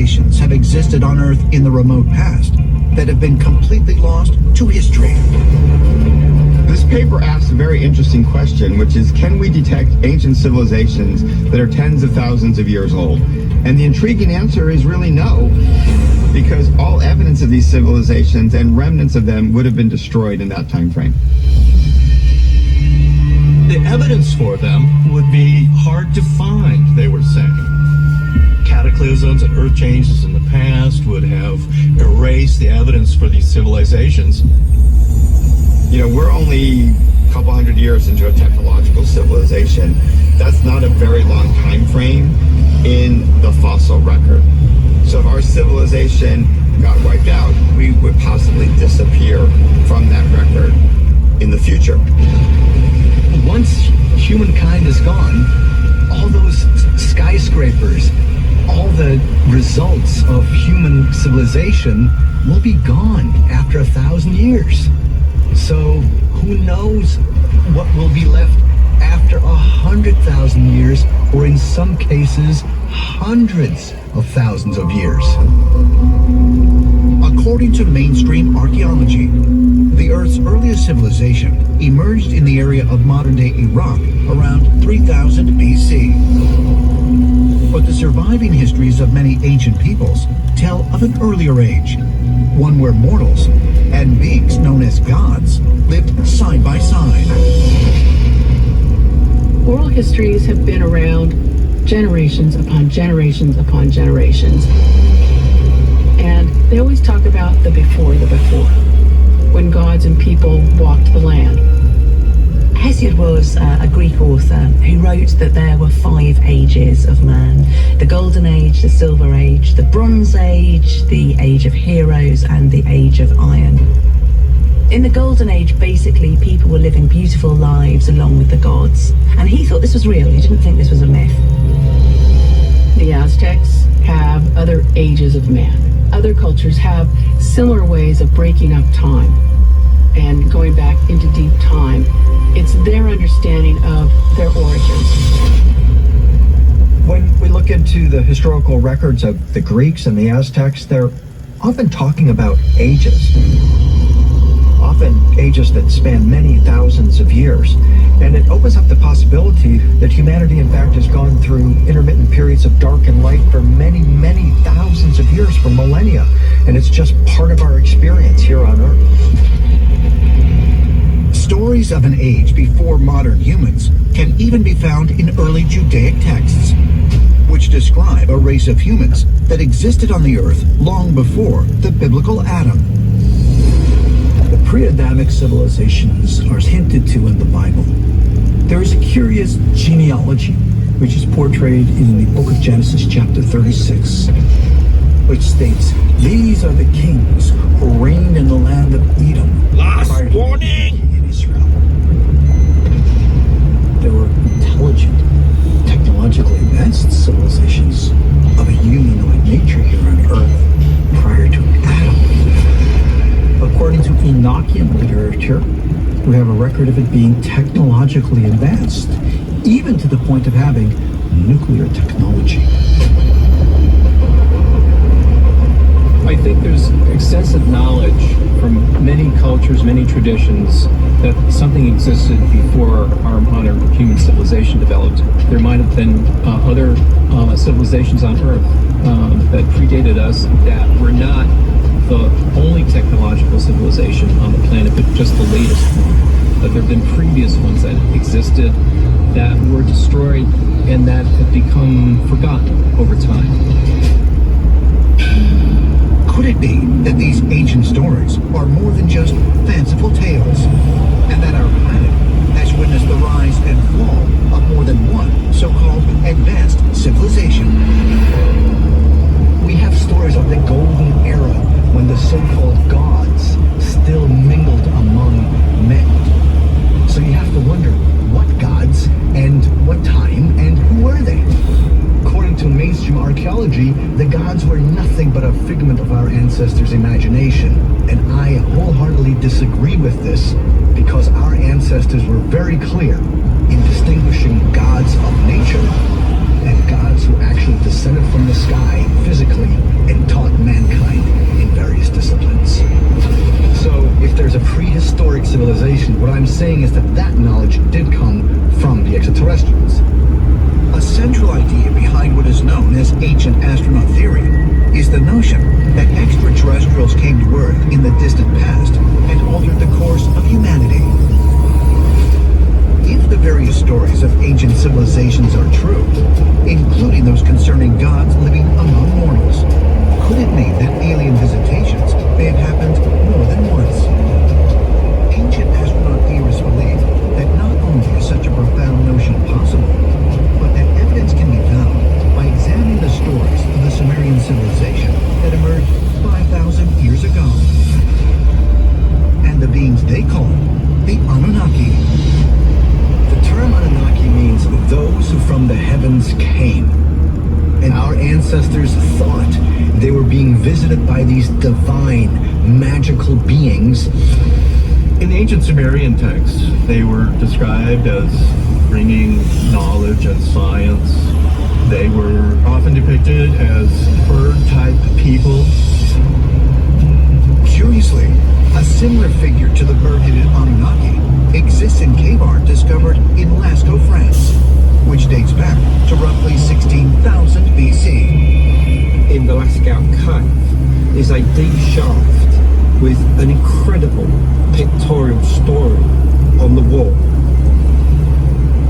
civilizations have existed on Earth in the remote past that have been completely lost to history. This paper asks a very interesting question, which is, can we detect ancient civilizations that are tens of thousands of years old? And the intriguing answer is really no, because all evidence of these civilizations and remnants of them would have been destroyed in that time frame. The evidence for them would be hard to find, they were saying. Cataclysms and earth changes in the past would have erased the evidence for these civilizations. You know, we're only a couple hundred years into a technological civilization. That's not a very long time frame in the fossil record. So if our civilization got wiped out, we would possibly disappear from that record in the future. Once humankind is gone, all those skyscrapers, all the results of human civilization will be gone after 1,000 years. So who knows what will be left after 100,000 years, or in some cases, hundreds of thousands of years. According to mainstream archaeology, the Earth's earliest civilization emerged in the area of modern-day Iraq around 3000 BC. But the surviving histories of many ancient peoples tell of an earlier age, one where mortals and beings known as gods lived side by side. Oral histories have been around generations upon generations upon generations. And they always talk about the before, when gods and people walked the land. Hesiod was a Greek author who wrote that there were 5 ages of man: the Golden Age, the Silver Age, the Bronze Age, the Age of Heroes, and the Age of Iron. In the Golden Age, basically, people were living beautiful lives along with the gods, and he thought this was real. He didn't think this was a myth. The Aztecs have other ages of man. Other cultures have similar ways of breaking up time and going back into deep time. It's their understanding of their origins. When we look into the historical records of the Greeks and the Aztecs, they're often talking about ages. Often ages that span many thousands of years. And it opens up the possibility that humanity, in fact, has gone through intermittent periods of dark and light for many, many thousands of years, for millennia. And it's just part of our experience here on Earth. Stories of an age before modern humans can even be found in early Judaic texts, which describe a race of humans that existed on the Earth long before the biblical Adam. The pre-Adamic civilizations are hinted to in the Bible. There is a curious genealogy which is portrayed in the book of Genesis chapter 36, which states, "These are the kings who reigned in the land of Edom." Last warning! In Israel. They were intelligent, technologically advanced civilizations of a humanoid nature here on Earth prior to Adam. According to Enochian literature, we have a record of it being technologically advanced, even to the point of having nuclear technology. I think there's extensive knowledge from many cultures, many traditions, that something existed before our modern human civilization developed. There might have been other civilizations on Earth that predated us that were not the only technological civilization on the planet, but just the latest one. But there have been previous ones that existed that were destroyed and that have become forgotten over time. Could it be that these ancient stories are more than just fanciful tales, and that our planet has witnessed the rise and fall of more than one so-called advanced civilization? We have stories of the golden era when the so-called gods still mingled among men. So you have to wonder, what gods and what time and who were they? According to mainstream archaeology, the gods were nothing but a figment of our ancestors' imagination. And I wholeheartedly disagree with this, because our ancestors were very clear in distinguishing gods of nature and gods who actually descended from the sky physically prehistoric civilization. What I'm saying is that knowledge did come from the extraterrestrials. A central idea behind what is known as ancient astronaut theory is the notion that extraterrestrials came to Earth in the distant past and altered the course of humanity. If the various stories of ancient civilizations are true, including those concerning gods living among mortals, could it mean that alien visitations may have happened more than once? Ancient astronaut theorists believe that not only is such a profound notion possible, but that evidence can be found by examining the stories of the Sumerian civilization that emerged 5,000 years ago, and the beings they called the Anunnaki. The term Anunnaki means those who from the heavens came. And our ancestors thought they were being visited by these divine, magical beings. In ancient Sumerian texts, they were described as bringing knowledge and science. They were often depicted as bird-type people. Curiously, a similar figure to the bird-headed Anunnaki exists in cave art discovered in Lascaux, France, which dates back to roughly 16,000 BC. In the Lascaux Cave is a deep shaft with an incredible pictorial story on the wall.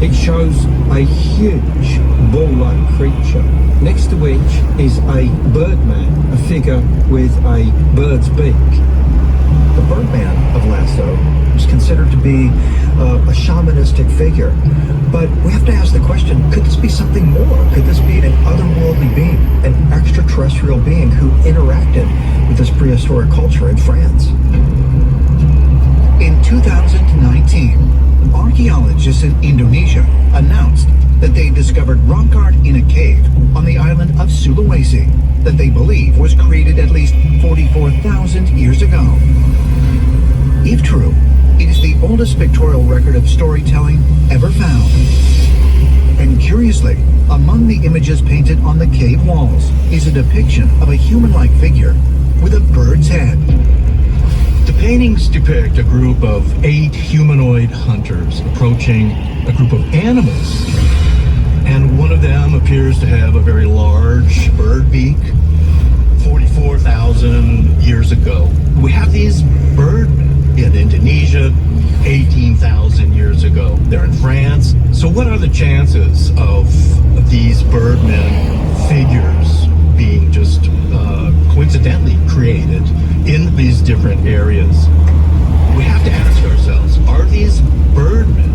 It shows a huge bull-like creature, next to which is a birdman, a figure with a bird's beak. The Birdman of Lascaux was considered to be a shamanistic figure. But we have to ask the question, could this be something more? Could this be an otherworldly being, an extraterrestrial being who interacted with this prehistoric culture in France? In 2019, archaeologists in Indonesia announced that they discovered rock art in a cave on the island of Sulawesi that they believe was created at least 44,000 years ago. If true, it is the oldest pictorial record of storytelling ever found. And curiously, among the images painted on the cave walls is a depiction of a human-like figure with a bird's head. The paintings depict a group of 8 humanoid hunters approaching a group of animals. And one of them appears to have a very large bird beak. 44,000 years ago. We have these birdmen in Indonesia 18,000 years ago. They're in France. So what are the chances of these birdmen figures being just coincidentally created in these different areas? We have to ask ourselves, are these birdmen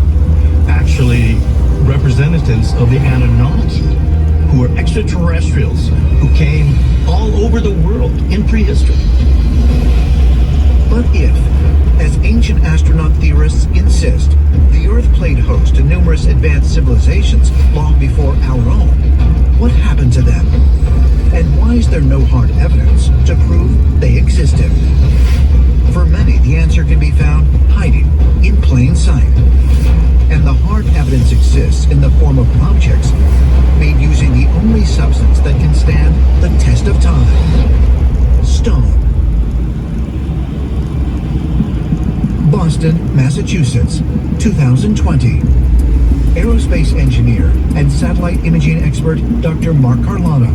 actually representatives of the Anunnaki, who are extraterrestrials who came all over the world in prehistory? But if, as ancient astronaut theorists insist, the Earth played host to numerous advanced civilizations long before our own, what happened to them? And why is there no hard evidence to prove they existed? For many, the answer can be found hiding in plain sight. And the hard evidence exists in the form of objects made using the only substance that can stand the test of time: stone. Boston, Massachusetts, 2020. Aerospace engineer and satellite imaging expert Dr. Mark Carlotta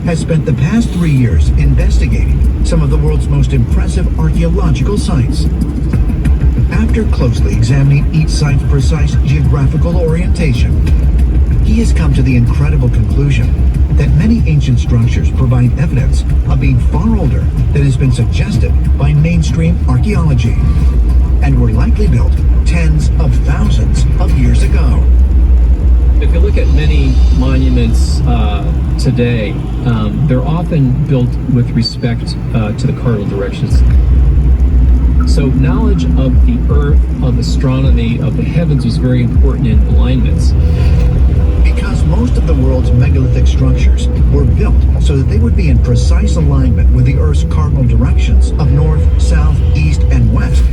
has spent the past 3 years investigating some of the world's most impressive archaeological sites. After closely examining each site's precise geographical orientation, he has come to the incredible conclusion that many ancient structures provide evidence of being far older than has been suggested by mainstream archaeology, and were likely built tens of thousands of years ago. If you look at many monuments today, they're often built with respect to the cardinal directions. So knowledge of the Earth, of astronomy, of the heavens was very important in alignments. Because most of the world's megalithic structures were built so that they would be in precise alignment with the Earth's cardinal directions of north, south, east, and west,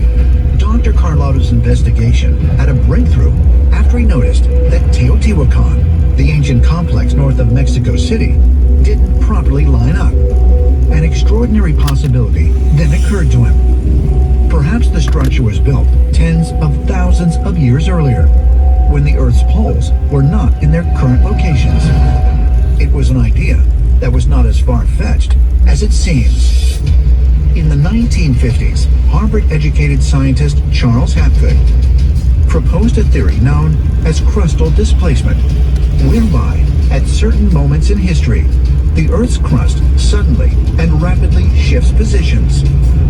Dr. Carlotta's investigation had a breakthrough after he noticed that Teotihuacan, the ancient complex north of Mexico City, didn't properly line up. An extraordinary possibility then occurred to him. Perhaps the structure was built tens of thousands of years earlier, when the Earth's poles were not in their current locations. It was an idea that was not as far-fetched as it seems. In the 1950s, Harvard-educated scientist Charles Hapgood proposed a theory known as crustal displacement, whereby, at certain moments in history, the Earth's crust suddenly and rapidly shifts positions,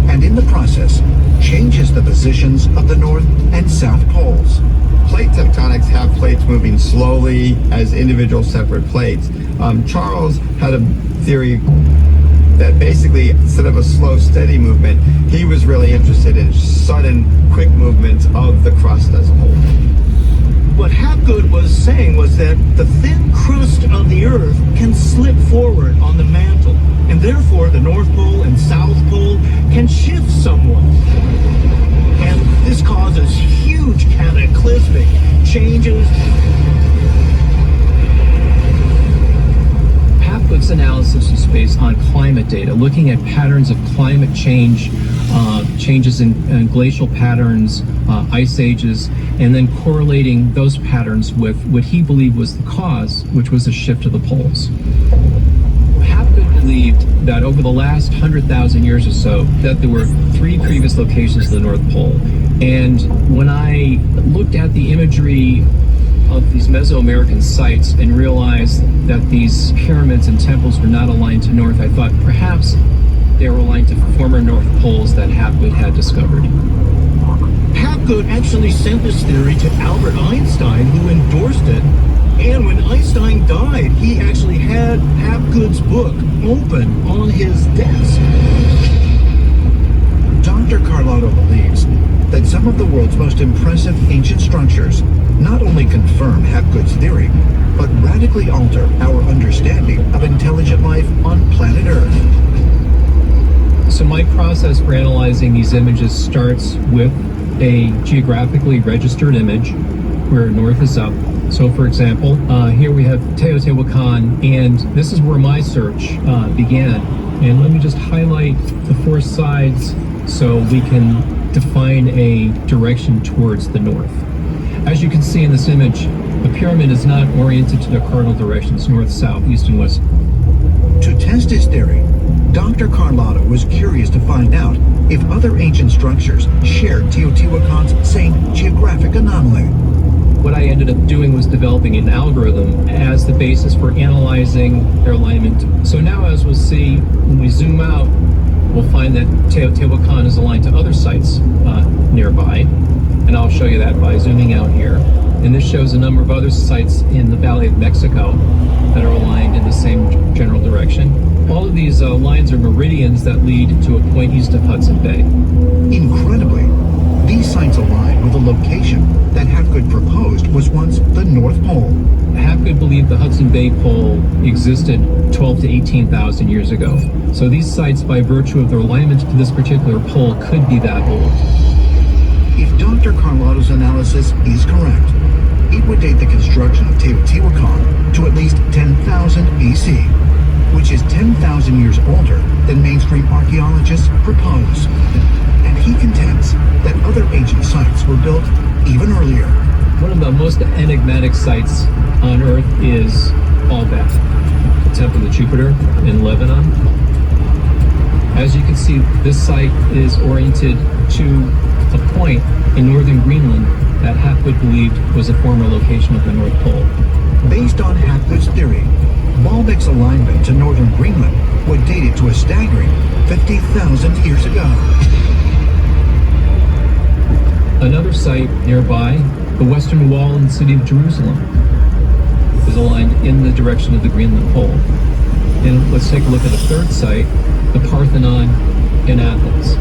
and in the process, changes the positions of the North and South poles. Plate tectonics have plates moving slowly as individual separate plates. Charles had a theory that basically, instead of a slow, steady movement, he was really interested in sudden, quick movements of the crust as a whole. What Hapgood was saying was that the thin crust of the Earth can slip forward on the mantle, and therefore the North Pole and South Pole can shift somewhat. And this causes huge cataclysmic changes. Hapgood's analysis is based on climate data, looking at patterns of climate change, changes in glacial patterns, ice ages, and then correlating those patterns with what he believed was the cause, which was a shift of the poles. Hapgood believed that over the last 100,000 years or so, that there were 3 previous locations of the North Pole. And when I looked at the imagery of these Mesoamerican sites and realized that these pyramids and temples were not aligned to north, I thought perhaps they were aligned to former North Poles that Hapgood had discovered. Hapgood actually sent this theory to Albert Einstein, who endorsed it. And when Einstein died, he actually had Hapgood's book open on his desk. Dr. Carlotto believes that some of the world's most impressive ancient structures not only confirm Hapgood's theory, but radically alter our understanding of intelligent life on planet Earth. So my process for analyzing these images starts with a geographically registered image where north is up. So for example, here we have Teotihuacan, and this is where my search began. And let me just highlight the 4 sides so we can define a direction towards the north. As you can see in this image, the pyramid is not oriented to the cardinal directions, north, south, east, and west. To test his theory, Dr. Carlotto was curious to find out if other ancient structures shared Teotihuacan's same geographic anomaly. What I ended up doing was developing an algorithm as the basis for analyzing their alignment. So now, as we'll see, when we zoom out, we'll find that Teotihuacan is aligned to other sites nearby. And I'll show you that by zooming out here. And this shows a number of other sites in the Valley of Mexico that are aligned in the same general direction. All of these lines are meridians that lead to a point east of Hudson Bay. Incredibly, these sites align with a location that Hapgood proposed was once the North Pole. Hapgood believed the Hudson Bay Pole existed 12 to 18,000 years ago. So these sites, by virtue of their alignment to this particular pole, could be that old. If Dr. Carlotto's analysis is correct, it would date the construction of Teotihuacan to at least 10,000 BC, which is 10,000 years older than mainstream archaeologists propose. And he contends that other ancient sites were built even earlier. One of the most enigmatic sites on Earth is Baalbek, the Temple of Jupiter in Lebanon. As you can see, this site is oriented to a point in northern Greenland that Hapgood believed was a former location of the North Pole. Based on Hapgood's theory, Baalbek's alignment to northern Greenland would date it to a staggering 50,000 years ago. Another site nearby, the Western Wall in the city of Jerusalem, is aligned in the direction of the Greenland Pole. And let's take a look at a third site, the Parthenon in Athens.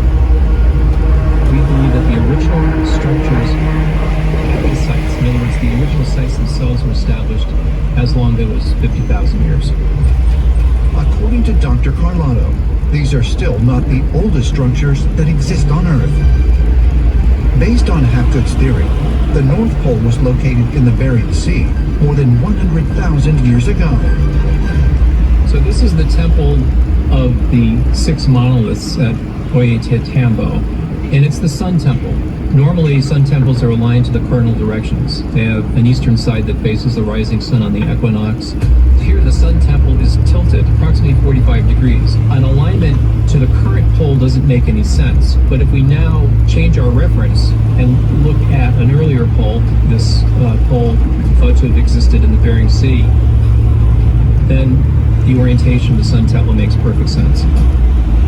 We believe that the original structures at the sites, in other words, the original sites themselves were established as long ago as 50,000 years. According to Dr. Carlotto, these are still not the oldest structures that exist on Earth. Based on Hapgood's theory, the North Pole was located in the Bering Sea more than 100,000 years ago. So this is the temple of the 6 monoliths at Ollantaytambo. and it's the Sun Temple. Normally, sun temples are aligned to the cardinal directions. They have an eastern side that faces the rising sun on the equinox. Here, the Sun Temple is tilted approximately 45 degrees. An alignment to the current pole doesn't make any sense. But if we now change our reference and look at an earlier pole, this pole thought to have existed in the Bering Sea, then the orientation of the Sun Temple makes perfect sense.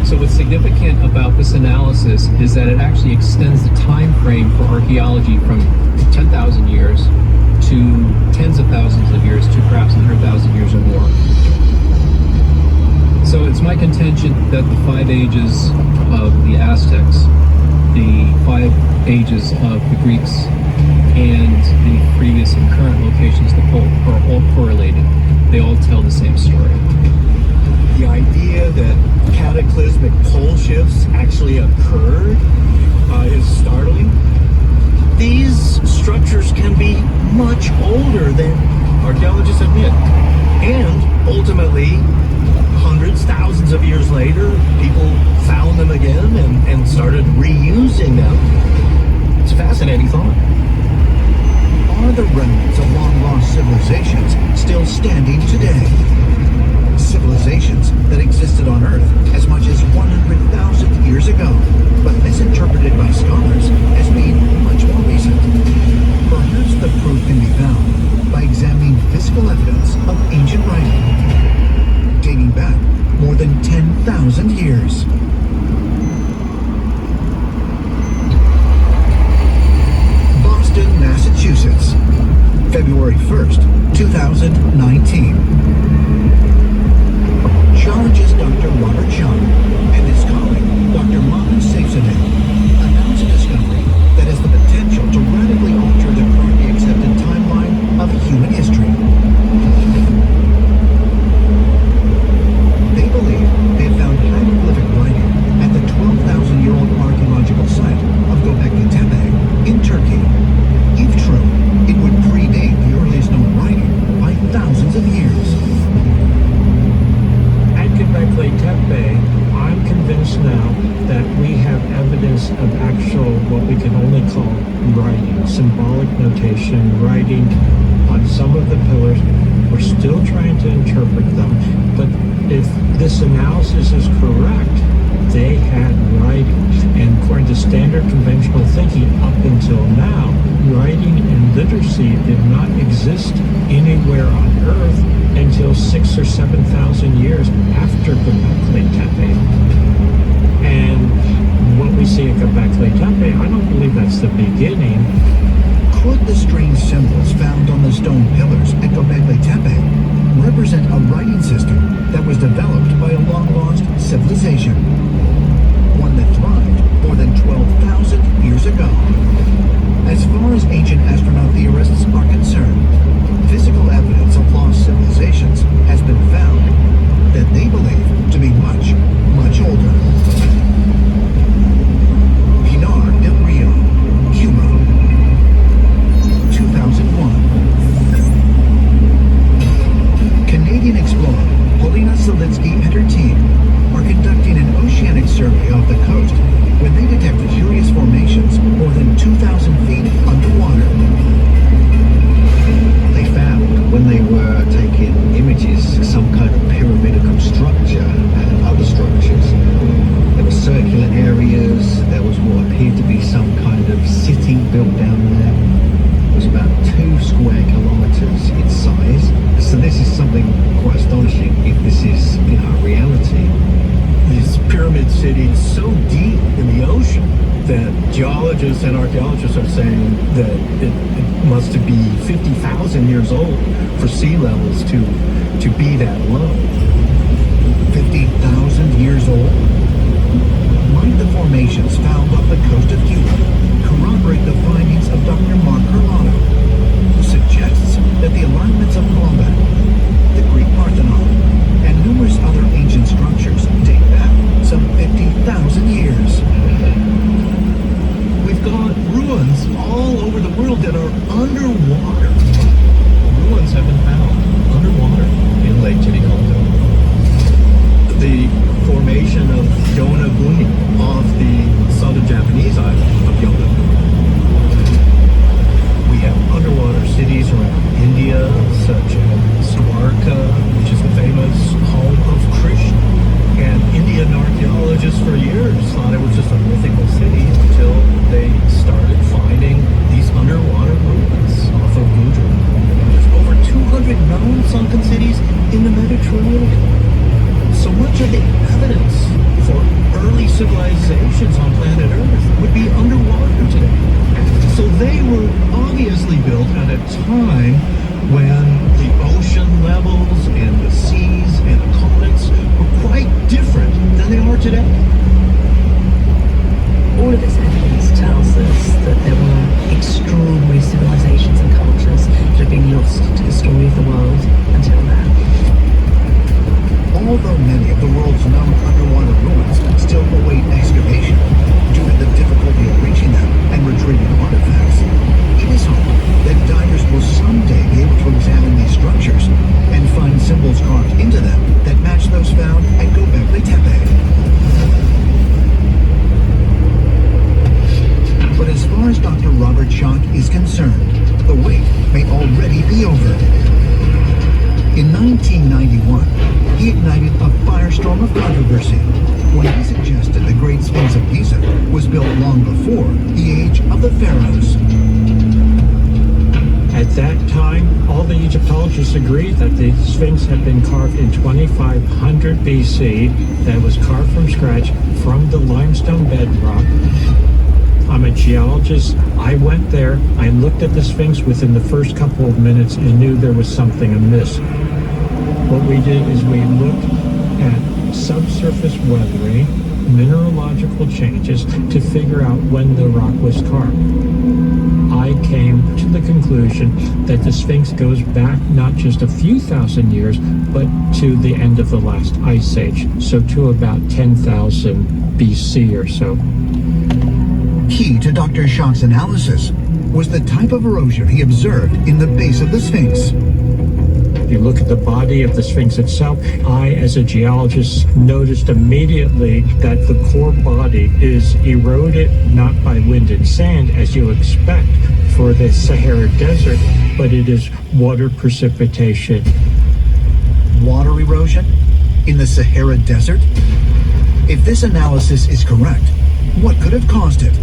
So what's significant about this analysis is that it actually extends the time frame for archaeology from 10,000 years to tens of thousands of years to perhaps 100,000 years or more. So it's my contention that the 5 ages of the Aztecs, the 5 ages of the Greeks, and the previous and current locations of the pole are all correlated. They all tell the same story. The idea that cataclysmic pole shifts actually occurred is startling. These structures can be much older than archaeologists admit. And ultimately, hundreds, thousands of years later, people found them again and started reusing them. It's a fascinating thought. Are the remnants of long-lost civilizations still standing today? Civilizations that existed on Earth as much as 100,000 years ago, but misinterpreted by scholars as being much more recent. Perhaps the proof can be found by examining physical evidence of ancient writing, dating back more than 10,000 years. Boston, Massachusetts, February 1st, 2019. Geologist Dr. Robert Young and his colleague, Dr. Manan Safzadeh, announced a discovery that has the potential to radically alter the currently accepted timeline of human history. They believe they have found hieroglyphic writing at the 12,000-year-old archaeological site of Göbekli Tepe in Turkey. If true, it would predate the earliest known writing by thousands of years. Göbekli Tepe, I'm convinced now that we have evidence of actual, what we can only call writing, symbolic notation, writing on some of the pillars. We're still trying to interpret them, but if this analysis is correct, they had writing. And according to standard conventional thinking up until now, writing and literacy did not exist anywhere on Earth until 6,000 or 7,000 years after Göbekli Tepe. And what we see at Göbekli Tepe, I don't believe that's the beginning. Could the strange symbols found on the stone pillars at Göbekli Tepe represent a writing system that was developed by a long-lost civilization? One that thrived more than 12,000 years ago. As far as ancient astronaut theorists are concerned, physical evidence of lost civilizations has been found that they believe to be much, much older. Pinar del Rio, Cuba, 2001. Canadian explorer Polina Selitsky and her team are conducting an oceanic survey off the coast when they detected curious formations more than 2,000 feet underwater. They found, when they were taking images, some kind of pyramidal structure and other structures. There were circular areas, there was what appeared to be some kind of city built down there. It was about 2 square kilometers in size. So this is something quite astonishing if this is, reality. This pyramid city is so deep in the ocean that geologists and archaeologists are saying that it must be 50,000 years old for sea levels to be that low. 50,000 years old? Might the formations found off the coast of Cuba corroborate the findings of Dr. Mark Carlano, who suggests that the alignments of Columba, the Greek Parthenon, and numerous other ancient structures date back some 50,000 years. We've got ruins all over the world that are underwater. Ruins have been found underwater in Lake Titicaca. The formation of Yonaguni off the southern Japanese island of Yonaguni. We have underwater cities around India, such as Dwarka, which is the famous home of Krishna. And Indian archaeologists for years thought it was just a mythical city until they started finding these underwater ruins off of Gujarat. There's over 200 known sunken cities in the Mediterranean. So much of the evidence for early civilizations on planet Earth would be underwater today. So they were obviously built at a time when the ocean levels and the seas and the continents were quite different than they are today. All of this evidence tells us that there were extraordinary civilizations and cultures that have been lost to the story of the world until now. Although many of the world's known underwater ruins still await excavation due to the difficulty of reaching them and retrieving artifacts, it is hoped that divers will someday be able to examine these structures and find symbols carved into them that match those found at Göbekli Tepe. But as far as Dr. Robert Schoch is concerned, the wait may already be over. In 1991, he ignited a firestorm of controversy when he suggested the Great Sphinx of Giza was built long before the age of the pharaohs. At that time, all the Egyptologists agreed that the Sphinx had been carved in 2500 BC, that it was carved from scratch from the limestone bedrock. I'm a geologist. I went there, I looked at the Sphinx within the first couple of minutes and knew there was something amiss. What we did is we looked at subsurface weathering, mineralogical changes to figure out when the rock was carved. I came to the conclusion that the Sphinx goes back not just a few thousand years, but to the end of the last ice age, so to about 10,000 BC or so. Key to Dr. Schoch's analysis was the type of erosion he observed in the base of the Sphinx. If you look at the body of the Sphinx itself, I, as a geologist, noticed immediately that the core body is eroded not by wind and sand, as you expect for the Sahara Desert, but it is water precipitation. Water erosion in the Sahara Desert? If this analysis is correct, what could have caused it?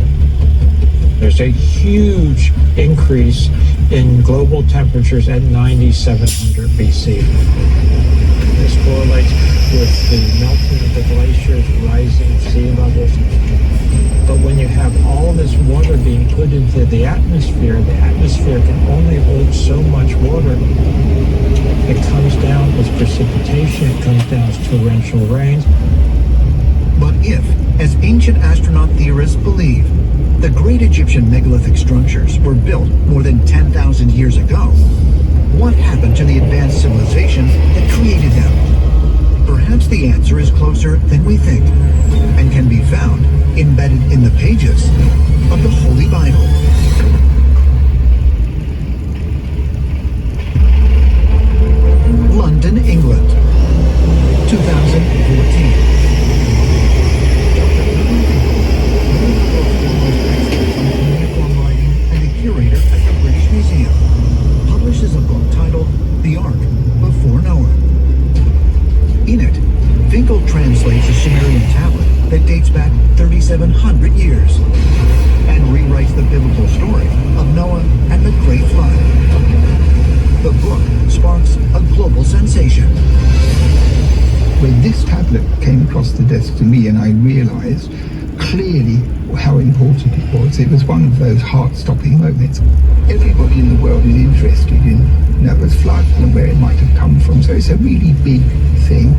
There's a huge increase in global temperatures at 9700 BC. This correlates with the melting of the glaciers, rising sea levels. But when you have all this water being put into the atmosphere can only hold so much water. It comes down as precipitation, it comes down as torrential rains. But if, as ancient astronaut theorists believe, the great Egyptian megalithic structures were built more than 10,000 years ago, what happened to the advanced civilization that created them? Perhaps the answer is closer than we think, and can be found embedded in the pages of the Holy Bible. London, England, 2014. Curator at the British Museum, publishes a book titled The Ark Before Noah. In it, Finkel translates a Sumerian tablet that dates back 3,700 years and rewrites the biblical story of Noah and the Great Flood. The book sparks a global sensation. When this tablet came across the desk to me and I realized clearly how important it was one of those heart-stopping moments. Everybody in the world is interested in Noah's flood and where it might have come from, so it's a really big thing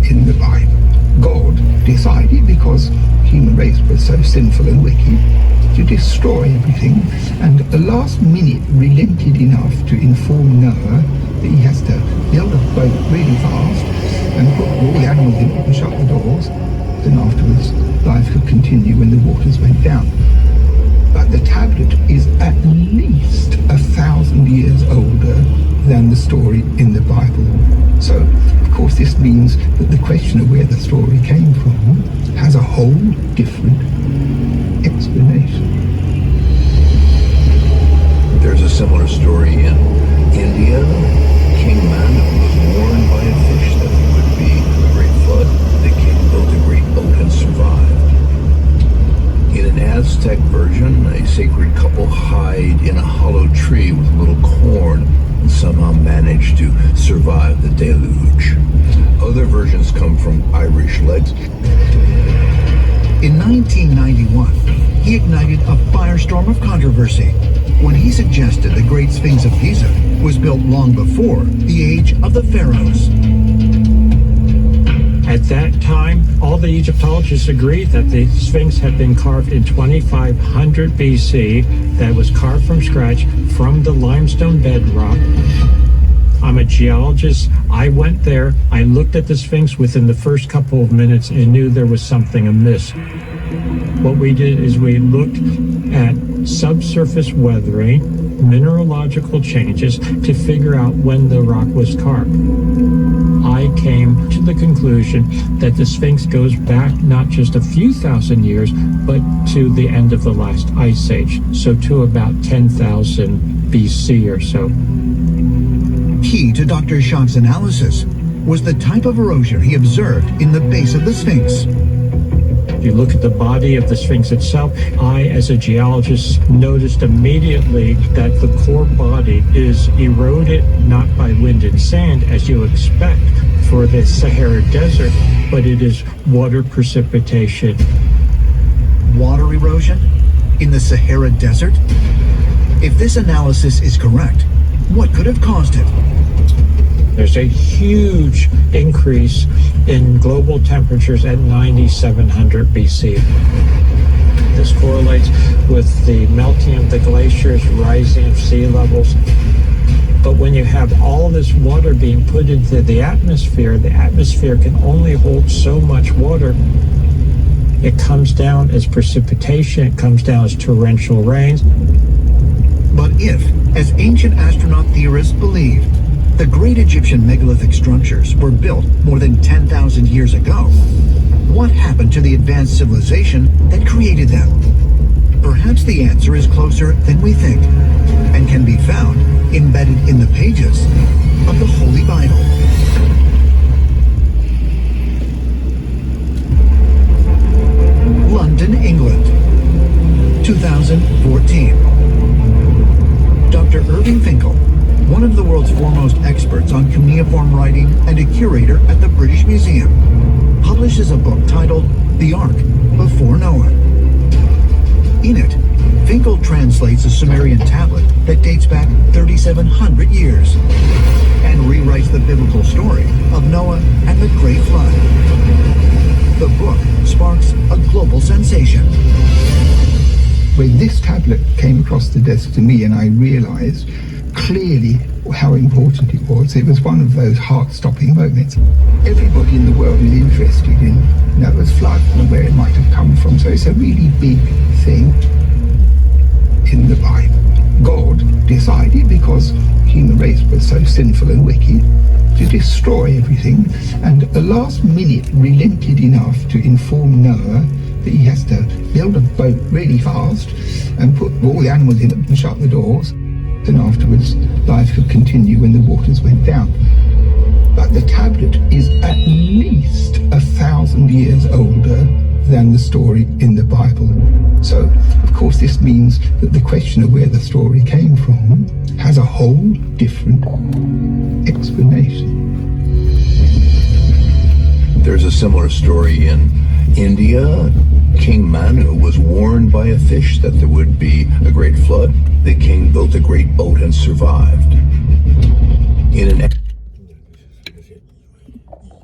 in the Bible. God decided, because the human race was so sinful and wicked, to destroy everything, and at the last minute relented enough to inform Noah that he has to build a boat really fast and put all the animals in it and shut the doors. And afterwards, life could continue when the waters went down. But the tablet is at least 1,000 years older than the story in the Bible. So, of course, this means that the question of where the story came from has a whole different explanation. There's a similar story in India. King Manu was warned by a fish that there would be a great flood. The king built a great boat and survived. In an Aztec version, a sacred couple hide in a hollow tree with a little corn and somehow manage to survive the deluge. Other versions come from Irish legends. In 1991, he ignited a firestorm of controversy when he suggested the Great Sphinx of Giza was built long before the age of the pharaohs. At that time, all the Egyptologists agreed that the Sphinx had been carved in 2500 BC, that was carved from scratch from the limestone bedrock. I'm a geologist. I went there, I looked at the Sphinx within the first couple of minutes and knew there was something amiss. What we did is we looked at subsurface weathering, mineralogical changes to figure out when the rock was carved. I came to the conclusion that the Sphinx goes back not just a few thousand years, but to the end of the last ice age, so to about 10,000 BC or so. Key to Dr. Schott's analysis was the type of erosion he observed in the base of the Sphinx. If you look at the body of the Sphinx itself, I, as a geologist, noticed immediately that the core body is eroded not by wind and sand, as you expect for the Sahara Desert, but it is water precipitation. Water erosion in the Sahara Desert? If this analysis is correct, what could have caused it? There's a huge increase in global temperatures at 9700 BC. This correlates with the melting of the glaciers, rising of sea levels. But when you have all this water being put into the atmosphere can only hold so much water. It comes down as precipitation, it comes down as torrential rains. But if, as ancient astronaut theorists believed, the great Egyptian megalithic structures were built more than 10,000 years ago, what happened to the advanced civilization that created them? Perhaps the answer is closer than we think, and can be found embedded in the pages of the Holy Bible. London, England, 2014. Dr. Irving Finkel, one of the world's foremost experts on cuneiform writing and a curator at the British Museum, publishes a book titled The Ark Before Noah. In it, Finkel translates a Sumerian tablet that dates back 3,700 years and rewrites the biblical story of Noah and the Great Flood. The book sparks a global sensation. When this tablet came across the desk to me and I realized clearly how important it was one of those heart-stopping moments. Everybody in the world is interested in Noah's flood and where it might have come from, so it's a really big thing in the Bible. God decided, because the human race was so sinful and wicked, to destroy everything, and at the last minute relented enough to inform Noah that he has to build a boat really fast and put all the animals in it and shut the doors. And afterwards, life could continue when the waters went down. But the tablet is at least 1,000 years older than the story in the Bible. So, of course, this means that the question of where the story came from has a whole different explanation. There's a similar story in India. King Manu was warned by a fish that there would be a great flood. The king built a great boat and survived. In an